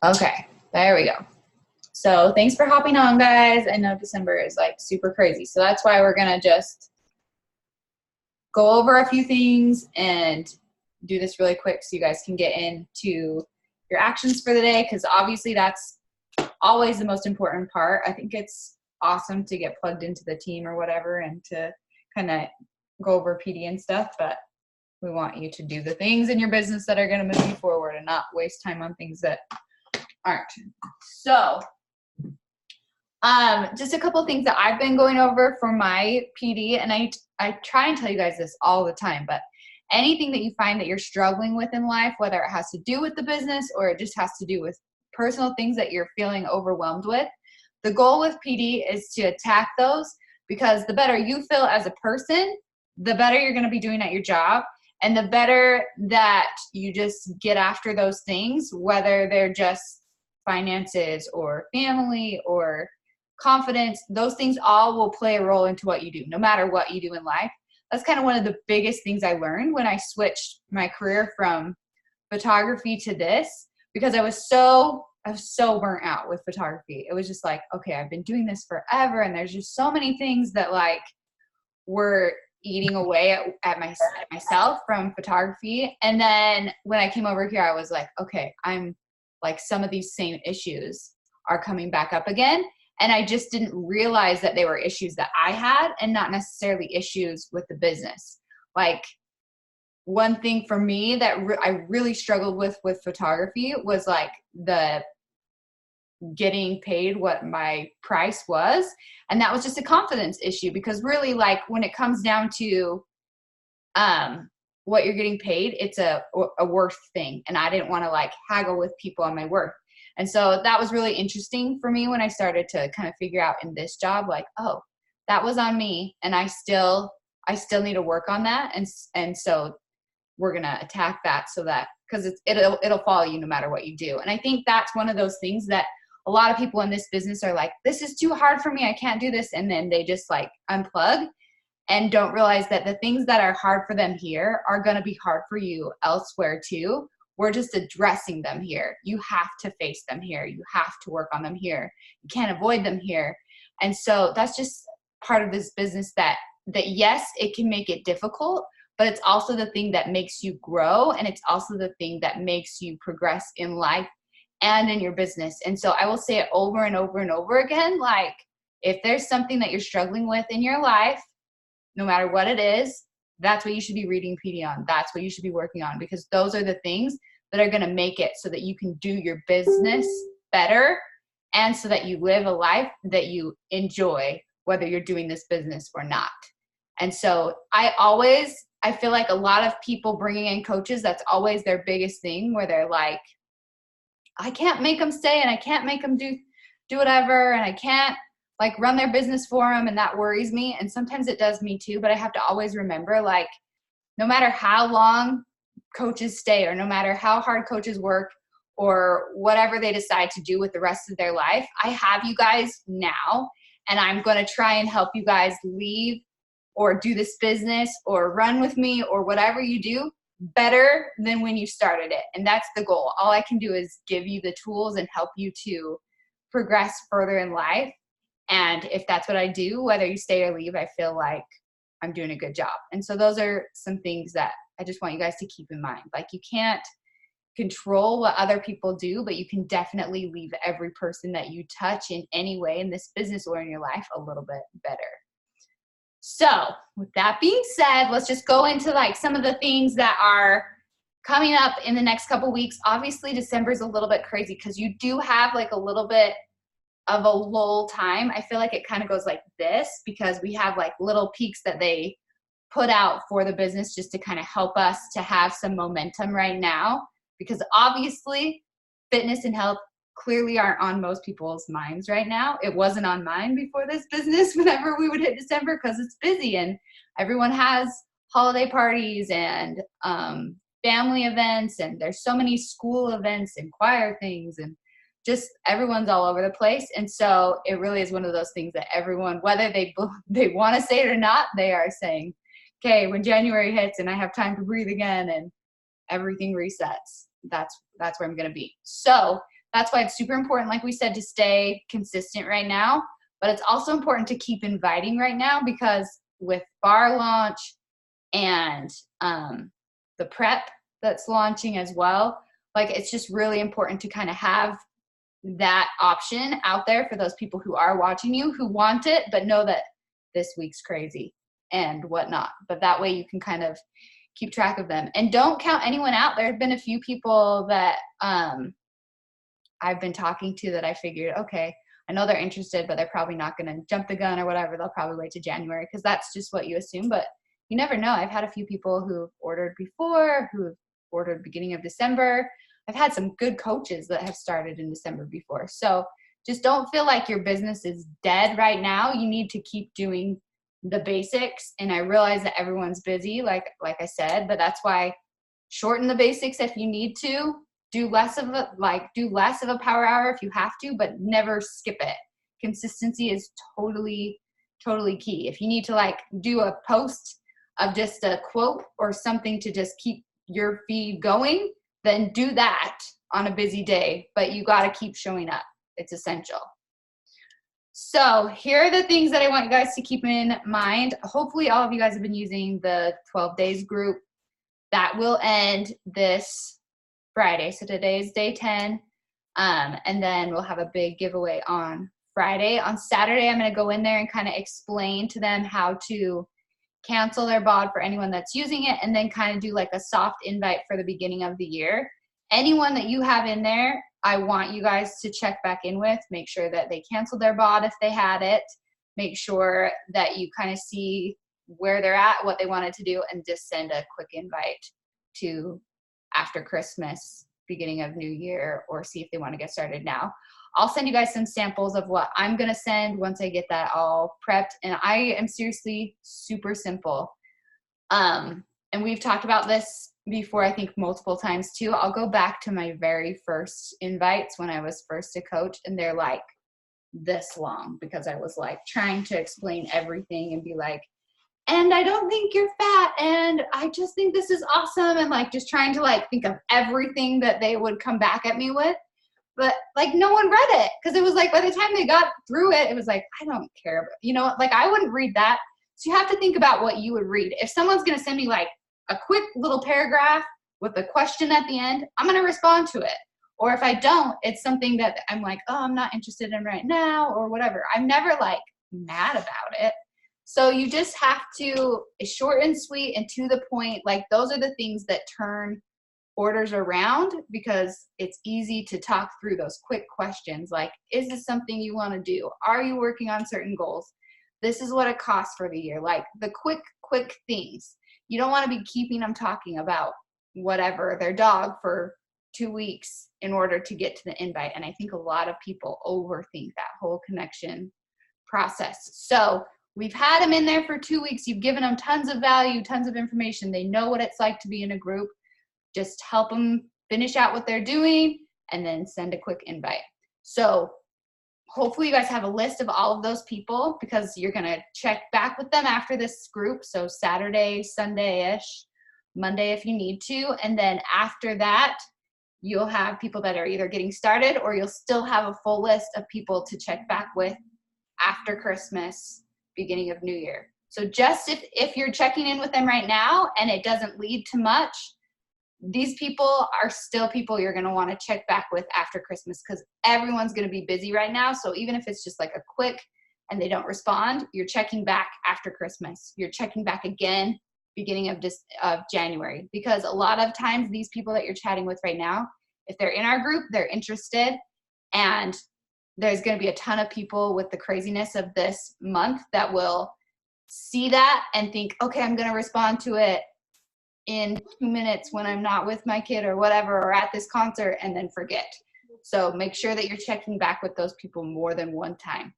Okay, there we go. So thanks for hopping on, guys. I know December is like super crazy. So that's why we're going to just go over a few things and do this really quick so you guys can get into your actions for the day, because obviously that's always the most important part. I think it's awesome to get plugged into the team or whatever and to kind of go over PD and stuff, but we want you to do the things in your business that are going to move you forward and not waste time on things that aren't. So just a couple things that I've been going over for my PD, and I try and tell you guys this all the time, but anything that you find that you're struggling with in life, whether it has to do with the business or it just has to do with personal things that you're feeling overwhelmed with, the goal with PD is to attack those, because the better you feel as a person, the better you're going to be doing at your job, and the better that you just get after those things, whether they're just finances or family or confidence. Those things all will play a role into what you do, no matter what you do in life. That's kind of one of the biggest things I learned when I switched my career from photography to this, because I was so burnt out with photography. It was just like, okay, I've been doing this forever, and there's just so many things that like were eating away at myself from photography. And then when I came over here, I was like, okay, I'm like, some of these same issues are coming back up again. And I just didn't realize that they were issues that I had and not necessarily issues with the business. Like, one thing for me that I really struggled with photography was like the getting paid what my price was. And that was just a confidence issue, because really, like, when it comes down to what you're getting paid, it's a worth thing. And I didn't want to like haggle with people on my worth. And so that was really interesting for me when I started to kind of figure out in this job, like, oh, that was on me, and I still need to work on that. And so we're going to attack that, so that, because it'll follow you no matter what you do. And I think that's one of those things that a lot of people in this business are like, this is too hard for me, I can't do this. And then they just like unplug and don't realize that the things that are hard for them here are going to be hard for you elsewhere too. We're just addressing them here. You have to face them here. You have to work on them here. You can't avoid them here. And so that's just part of this business that yes, it can make it difficult, but it's also the thing that makes you grow. And it's also the thing that makes you progress in life and in your business. And so I will say it over and over and over again. Like, if there's something that you're struggling with in your life, no matter what it is, that's what you should be reading PD on. That's what you should be working on, because those are the things that are going to make it so that you can do your business better, and so that you live a life that you enjoy, whether you're doing this business or not. And so I feel like a lot of people bringing in coaches, that's always their biggest thing, where they're like, I can't make them stay, and I can't make them do whatever, and I can't like run their business for them. And that worries me. And sometimes it does me too, but I have to always remember, like, no matter how long coaches stay, or no matter how hard coaches work, or whatever they decide to do with the rest of their life, I have you guys now, and I'm going to try and help you guys leave or do this business or run with me or whatever you do better than when you started it. And that's the goal. All I can do is give you the tools and help you to progress further in life. And if that's what I do, whether you stay or leave, I feel like I'm doing a good job. And so those are some things that I just want you guys to keep in mind. Like, you can't control what other people do, but you can definitely leave every person that you touch in any way in this business or in your life a little bit better. So with that being said, let's just go into like some of the things that are coming up in the next couple weeks. Obviously, December is a little bit crazy because you do have like a little bit of a lull time. I feel like it kind of goes like this because we have like little peaks that they put out for the business just to kind of help us to have some momentum right now, because obviously fitness and health clearly aren't on most people's minds right now. It wasn't on mine before this business whenever we would hit December, because it's busy and everyone has holiday parties and family events, and there's so many school events and choir things, and just everyone's all over the place. And so it really is one of those things that everyone, whether they want to say it or not, they are saying, okay, when January hits and I have time to breathe again and everything resets, that's where I'm going to be. So that's why it's super important, like we said, to stay consistent right now. But it's also important to keep inviting right now, because with bar launch and the prep that's launching as well, like it's just really important to kind of have that option out there for those people who are watching you, who want it, but know that this week's crazy and whatnot. But that way you can kind of keep track of them. And don't count anyone out. There have been a few people that I've been talking to that I figured, okay, I know they're interested, but they're probably not going to jump the gun or whatever. They'll probably wait to January, because that's just what you assume. But you never know. I've had a few people who've ordered before, who've ordered beginning of December. I've had some good coaches that have started in December before. So just don't feel like your business is dead right now. You need to keep doing the basics. And I realize that everyone's busy, like I said, but that's why shorten the basics if you need to. Do less of a power hour if you have to, but never skip it. Consistency is totally key. If you need to like do a post of just a quote or something to just keep your feed going, then do that on a busy day, but you got to keep showing up. It's essential. So here are the things that I want you guys to keep in mind. Hopefully all of you guys have been using the 12 days group. That will end this Friday. So today is day 10. And then we'll have a big giveaway on Friday. On Saturday, I'm going to go in there and kind of explain to them how to cancel their BOD for anyone that's using it, and then kind of do like a soft invite for the beginning of the year. Anyone that you have in there, I want you guys to check back in with, make sure that they canceled their BOD if they had it, make sure that you kind of see where they're at, what they wanted to do, and just send a quick invite to after Christmas, beginning of New Year, or see if they want to get started now. I'll send you guys some samples of what I'm going to send once I get that all prepped. And I am seriously super simple. And we've talked about this before, I think multiple times too. I'll go back to my very first invites when I was first a coach, and they're like this long, because I was like trying to explain everything and be like, and I don't think you're fat, and I just think this is awesome, and like just trying to like think of everything that they would come back at me with. But like no one read it, because it was like by the time they got through it, it was like, I don't care. But, you know, like I wouldn't read that. So you have to think about what you would read. If someone's going to send me like a quick little paragraph with a question at the end, I'm going to respond to it. Or if I don't, it's something that I'm like, oh, I'm not interested in right now or whatever. I'm never like mad about it. So you just have to, it's short and sweet and to the point. Like those are the things that turn orders around, because it's easy to talk through those quick questions. Like, is this something you want to do? Are you working on certain goals? This is what it costs for the year. Like the quick things. You don't want to be keeping them talking about whatever, their dog for 2 weeks in order to get to the invite. And I think a lot of people overthink that whole connection process. So we've had them in there for 2 weeks. You've given them tons of value, tons of information. They know what it's like to be in a group. Just help them finish out what they're doing and then send a quick invite. So hopefully you guys have a list of all of those people, because you're going to check back with them after this group. So Saturday, Sunday-ish, Monday if you need to. And then after that, you'll have people that are either getting started, or you'll still have a full list of people to check back with after Christmas, beginning of New Year. So just if you're checking in with them right now and it doesn't lead to much, these people are still people you're going to want to check back with after Christmas, because everyone's going to be busy right now. So even if it's just like a quick and they don't respond, you're checking back after Christmas. You're checking back again beginning of January, because a lot of times these people that you're chatting with right now, if they're in our group, they're interested, and there's going to be a ton of people with the craziness of this month that will see that and think, okay, I'm going to respond to it in 2 minutes when I'm not with my kid or whatever, or at this concert, and then forget. So make sure that you're checking back with those people more than one time.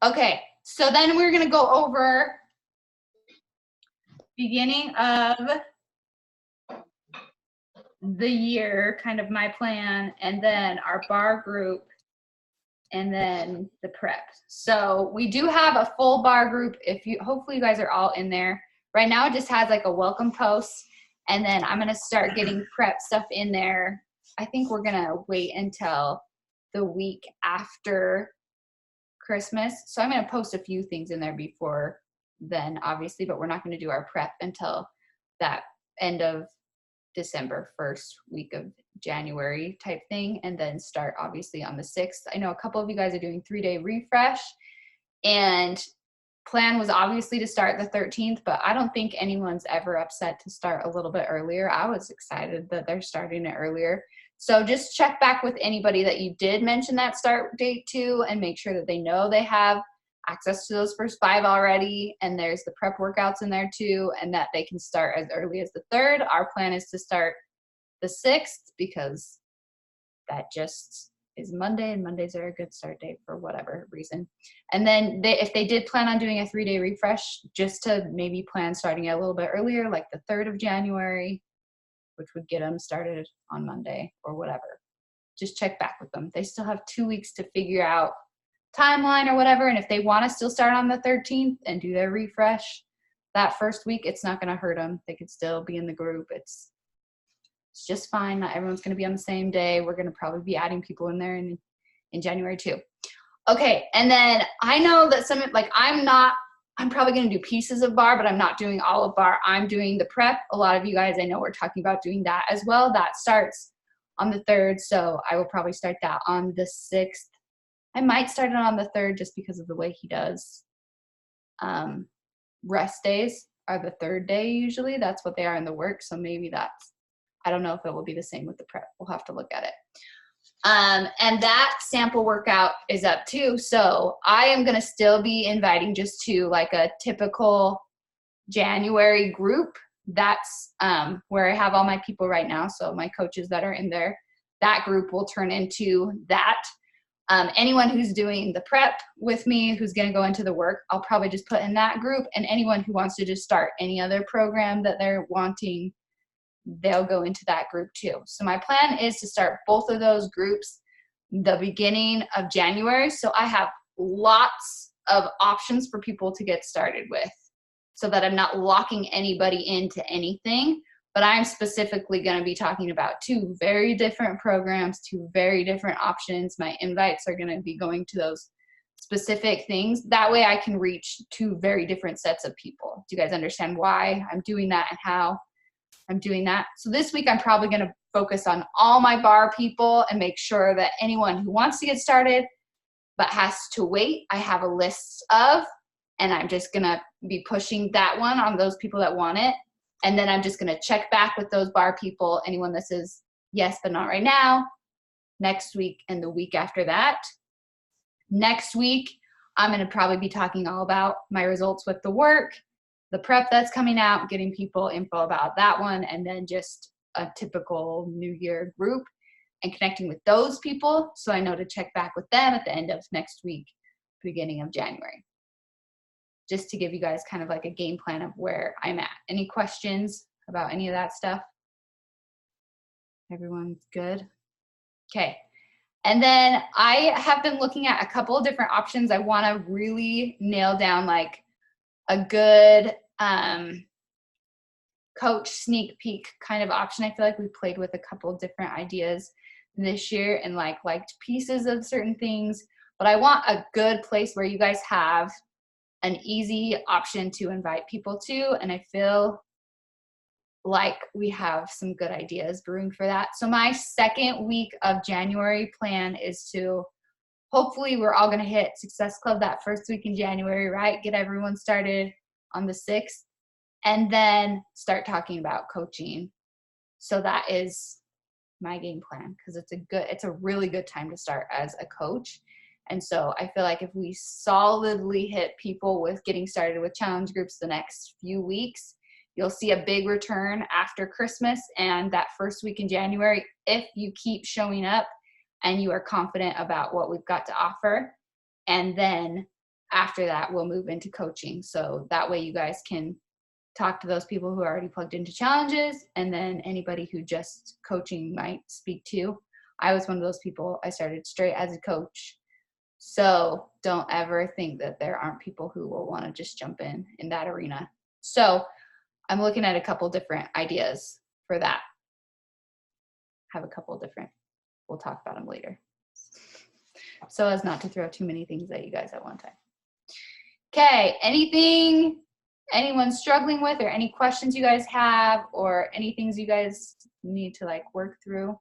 Okay, so then we're going to go over beginning of the year, kind of my plan, and then our bar group, and then the prep. So we do have a full bar group. Hopefully you guys are all in there. Right now it just has like a welcome post, and then I'm going to start getting prep stuff in there I think we're gonna wait until the week after Christmas. So I'm gonna post a few things in there before then, obviously, but we're not gonna do our prep until that end of December, first week of January type thing, and then start obviously on the 6th. I know a couple of you guys are doing 3-day refresh, and plan was obviously to start the 13th, but I don't think anyone's ever upset to start a little bit earlier. I was excited that they're starting it earlier. So just check back with anybody that you did mention that start date to and make sure that they know they have access to those first 5 already. And there's the prep workouts in there too, and that they can start as early as the 3rd. Our plan is to start the 6th because that just is Monday, and Mondays are a good start date for whatever reason. And then if they did plan on doing a 3-day refresh, just to maybe plan starting it a little bit earlier, like the 3rd of January, which would get them started on Monday or whatever. Just check back with them. They still have 2 weeks to figure out timeline or whatever. And if they want to still start on the 13th and do their refresh that first week, it's not going to hurt them. They could still be in the group. It's just fine. Not everyone's going to be on the same day. We're going to probably be adding people in there in January too. Okay. And then I know that I'm probably going to do pieces of bar, but I'm not doing all of bar. I'm doing the prep. A lot of you guys, I know we're talking about doing that as well. That starts on the 3rd. So I will probably start that on the 6th. I might start it on the 3rd just because of the way he does. Rest days are the 3rd day usually. That's what they are in the work. So maybe I don't know if it will be the same with the prep. We'll have to look at it. And that sample workout is up too. So I am going to still be inviting just to like a typical January group. That's where I have all my people right now. So my coaches that are in there, that group will turn into that. Anyone who's doing the prep with me, who's going to go into the work, I'll probably just put in that group. And anyone who wants to just start any other program that they're wanting, they'll go into that group too. So my plan is to start both of those groups the beginning of January. So I have lots of options for people to get started with so that I'm not locking anybody into anything, but I'm specifically going to be talking about 2 very different programs, 2 very different options. My invites are going to be going to those specific things. That way I can reach 2 very different sets of people. Do you guys understand why I'm doing that and how I'm doing that? So this week I'm probably going to focus on all my bar people and make sure that anyone who wants to get started but has to wait, I have a list of, and I'm just going to be pushing that one on those people that want it. And then I'm just going to check back with those bar people, anyone that says yes, but not right now, next week and the week after that. Next week, I'm going to probably be talking all about my results with the work, the prep that's coming out, getting people info about that one, and then just a typical New Year group and connecting with those people so I know to check back with them at the end of next week, beginning of January. Just to give you guys kind of like a game plan of where I'm at. Any questions about any of that stuff? Everyone's good? Okay. And then I have been looking at a couple of different options. I want to really nail down like a good coach sneak peek kind of option. I feel like we played with a couple of different ideas this year and liked pieces of certain things, but I want a good place where you guys have an easy option to invite people to. And I feel like we have some good ideas brewing for that. So my second week of January plan is to, hopefully we're all going to hit Success Club that first week in January, right? Get everyone started on the 6th and then start talking about coaching. So that is my game plan because it's a really good time to start as a coach. And so I feel like if we solidly hit people with getting started with challenge groups the next few weeks, you'll see a big return after Christmas and that first week in January if you keep showing up and you are confident about what we've got to offer. And then after that, we'll move into coaching. So that way you guys can talk to those people who are already plugged into challenges and then anybody who just coaching might speak to. I was one of those people. I started straight as a coach. So don't ever think that there aren't people who will want to just jump in that arena. So I'm looking at a couple different ideas for that. have a couple different, we'll talk about them later. So as not to throw too many things at you guys at one time. Okay, anything anyone's struggling with, or any questions you guys have, or any things you guys need to like work through?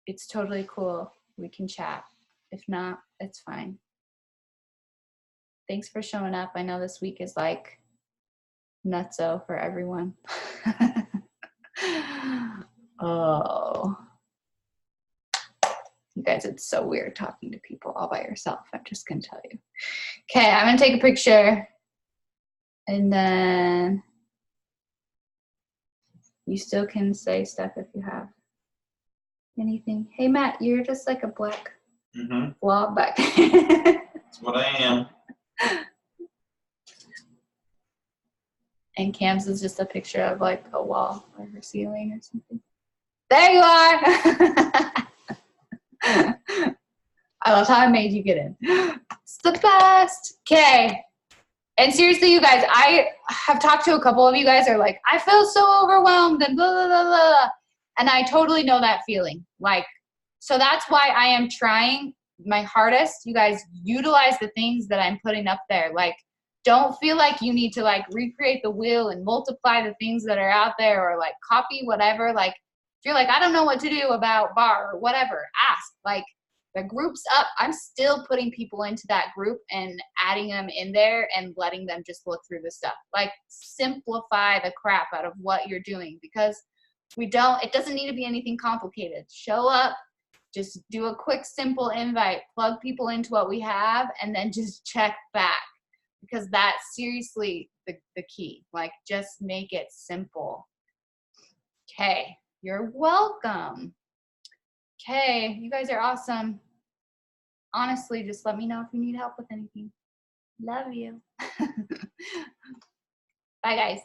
It's totally cool. We can chat. If not, it's fine. Thanks for showing up. I know this week is like nutso for everyone. Oh. You guys, it's so weird talking to people all by yourself. I'm just going to tell you. Okay, I'm going to take a picture. And then you still can say stuff if you have anything. Hey, Matt, you're just like a black blob back there. That's what I am. And Cam's is just a picture of like a wall or her ceiling or something. There you are. I love how I made you get in. It's the best. Okay. And seriously, you guys, I have talked to a couple of you guys are like, I feel so overwhelmed and blah, blah, blah, blah. And I totally know that feeling. Like, so that's why I am trying my hardest. You guys utilize the things that I'm putting up there. Like, don't feel like you need to like recreate the wheel and multiply the things that are out there or like copy whatever. Like, if you're like, I don't know what to do about bar or whatever, ask. Like, the group's up. I'm still putting people into that group and adding them in there and letting them just look through the stuff. Like, simplify the crap out of what you're doing, because it doesn't need to be anything complicated. Show up, just do a quick, simple invite, plug people into what we have, and then just check back, because that's seriously the key. Like, just make it simple. Okay, you're welcome. Okay, you guys are awesome. Honestly, just let me know if you need help with anything. Love you. Bye, guys.